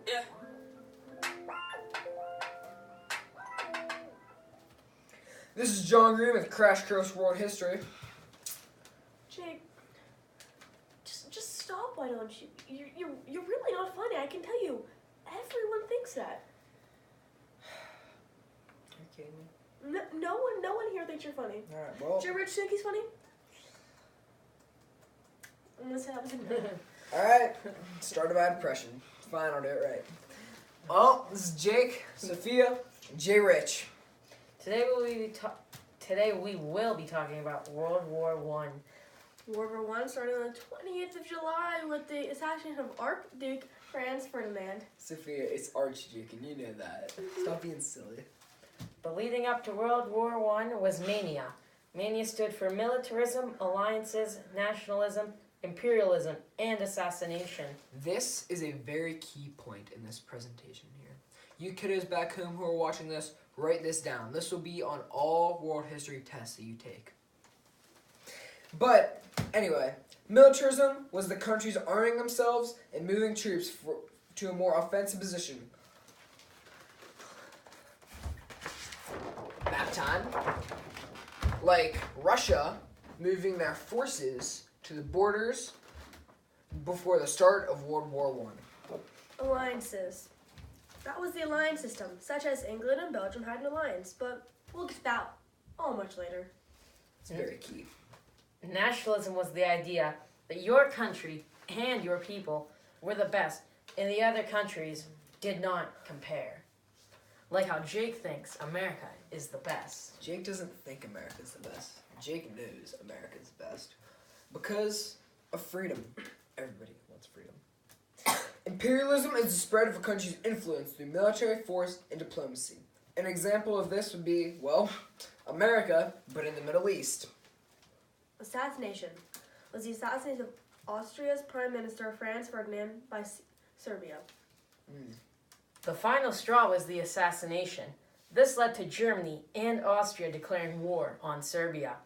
Yeah. This is John Green with Crash Course World History. Jake, just stop, why don't you? You're really not funny, I can tell you. Everyone thinks that. Are you kidding me? No one here thinks you're funny. Alright, well. Do you Rich think he's funny? Unless it happens in Alright, started by impression. Fine, I'll do it right. Well, this is Jake, Sophia, and Jay Rich. Today we will be talking about World War I. World War I started on the 20th of July with the assassination of Archduke Franz Ferdinand. Sophia, it's Archduke, and you know that. Stop being silly. But leading up to World War I was Mania. Mania stood for militarism, alliances, nationalism, imperialism, and assassination. This is a very key point in this presentation here. You kiddos back home who are watching this, write this down. This will be on all world history tests that you take. But, anyway, militarism was the countries arming themselves and moving troops to a more offensive position. Map time. Like Russia moving their forces to the borders before the start of World War I. Alliances. That was the alliance system, such as England and Belgium had an alliance, but we'll get to that all much later. It's very key. Nationalism was the idea that your country and your people were the best, and the other countries did not compare. Like how Jake thinks America is the best. Jake doesn't think America's the best. Jake knows America's best. Because of freedom. Everybody wants freedom. Imperialism is the spread of a country's influence through military force and diplomacy. An example of this would be, well, America, but in the Middle East. Assassination was the assassination of Austria's Prime Minister Franz Ferdinand by Serbia. The final straw was the assassination. This led to Germany and Austria declaring war on Serbia.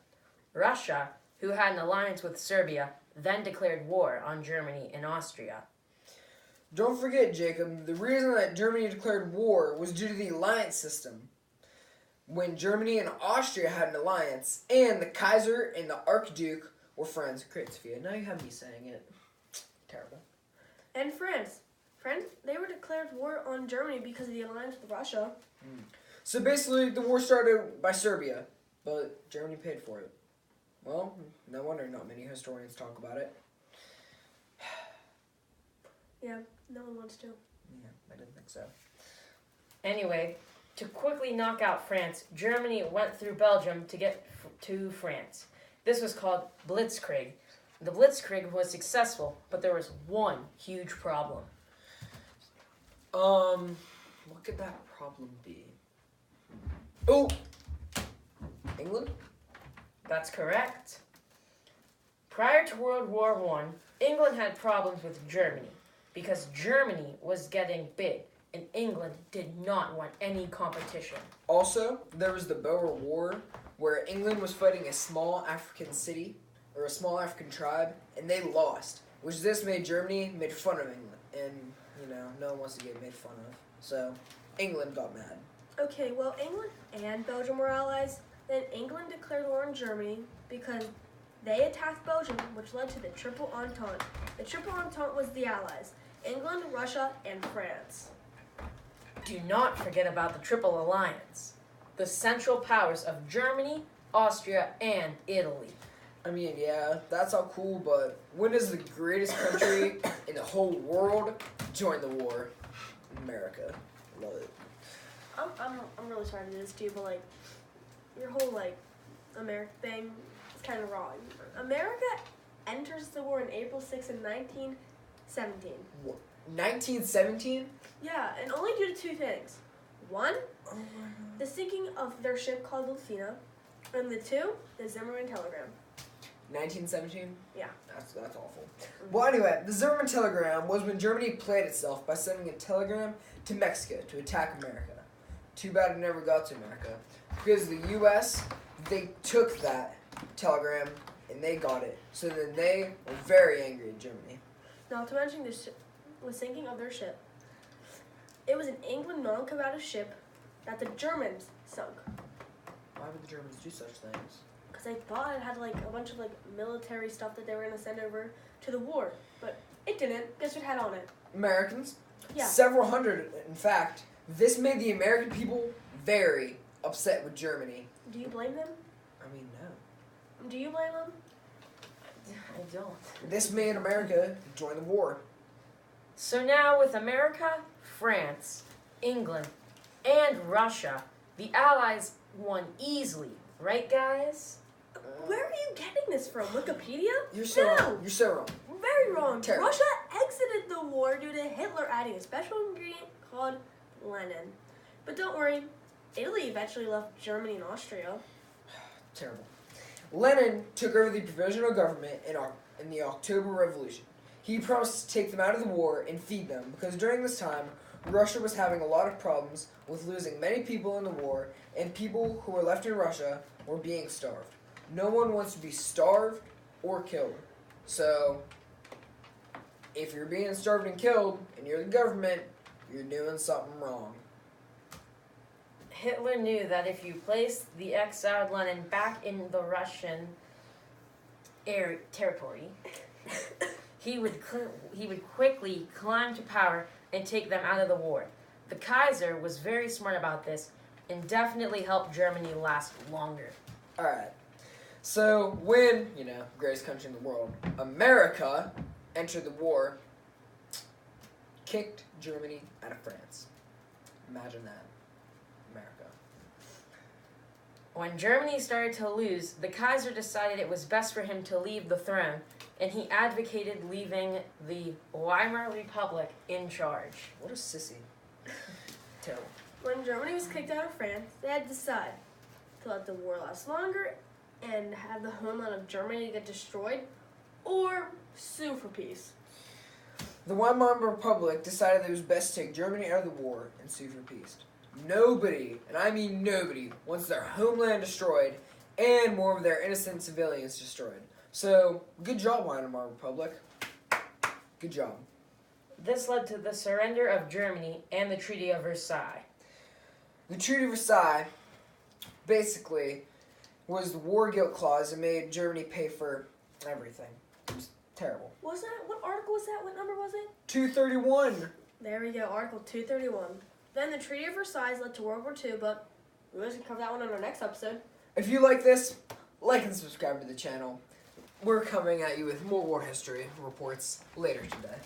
Russia, who had an alliance with Serbia, then declared war on Germany and Austria. Don't forget, Jacob, the reason that Germany declared war was due to the alliance system. When Germany and Austria had an alliance, and the Kaiser and the Archduke were friends. Great, Sophia. Now you have me saying it. Terrible. And France. They were declared war on Germany because of the alliance with Russia. So basically, the war started by Serbia, but Germany paid for it. Well, no wonder not many historians talk about it. Yeah, no one wants to. Yeah, I didn't think so. Anyway, to quickly knock out France, Germany went through Belgium to get to France. This was called Blitzkrieg. The Blitzkrieg was successful, but there was one huge problem. What could that problem be? Oh! England? That's correct. Prior to World War I, England had problems with Germany because Germany was getting big and England did not want any competition. Also, there was the Boer War, where England was fighting a small African city, or a small African tribe, and they lost, which this made Germany made fun of England, and, no one wants to get made fun of. So, England got mad. Okay, well, England and Belgium were allies. Then England declared war on Germany because they attacked Belgium, which led to the Triple Entente. The Triple Entente was the allies: England, Russia, and France. Do not forget about the Triple Alliance, the central powers of Germany, Austria, and Italy. I mean, yeah, that's all cool, but when does the greatest country in the whole world join the war? America. Love it. I'm really sorry to do this to you, but your whole America thing is kind of wrong. America enters the war on April 6th in 1917. What? 1917? Yeah, and only due to two things. One, the sinking of their ship called Delfina, and the two, the Zimmermann telegram. 1917? Yeah. That's awful. Well, anyway, the Zimmermann telegram was when Germany played itself by sending a telegram to Mexico to attack America. Too bad it never got to America. Because the U.S., they took that telegram and they got it. So then they were very angry at Germany. Not to mention the sinking of their ship. It was an England non-combative ship that the Germans sunk. Why would the Germans do such things? Because they thought it had like a bunch of like military stuff that they were going to send over to the war. But it didn't. Guess what had on it? Americans? Yeah. Several hundred, in fact. This made the American people very upset with Germany. Do you blame them? I mean, no. Do you blame them? I don't. This made America join the war. So now with America, France, England, and Russia, the Allies won easily, right guys? Where are you getting this from? Wikipedia? You're so No. wrong. You're so wrong. Very wrong. Terrible. Russia exited the war due to Hitler adding a special ingredient called Lenin. But don't worry, Italy eventually left Germany and Austria. Terrible. Lenin took over the provisional government in the October Revolution. He promised to take them out of the war and feed them because during this time, Russia was having a lot of problems with losing many people in the war, and people who were left in Russia were being starved. No one wants to be starved or killed. So, if you're being starved and killed and you're the government, you're doing something wrong. Hitler knew that if you placed the exiled Lenin back in the Russian territory, he would quickly climb to power and take them out of the war. The Kaiser was very smart about this and definitely helped Germany last longer. Alright. So, when, greatest country in the world, America entered the war, kicked Germany out of France. Imagine that. America. When Germany started to lose, the Kaiser decided it was best for him to leave the throne, and he advocated leaving the Weimar Republic in charge. What a sissy. Terrible. When Germany was kicked out of France, they had to decide to let the war last longer and have the homeland of Germany get destroyed, or sue for peace. The Weimar Republic decided it was best to take Germany out of the war and sue for peace. Nobody, and I mean nobody, wants their homeland destroyed and more of their innocent civilians destroyed. So, good job, Weimar Republic. Good job. This led to the surrender of Germany and the Treaty of Versailles. The Treaty of Versailles basically was the war guilt clause that made Germany pay for everything. It was terrible. What article was that? What number was it? 231. There we go, Article 231. Then the Treaty of Versailles led to World War II, but we're going to cover that one on our next episode. If you like this, like and subscribe to the channel. We're coming at you with more war history reports later today.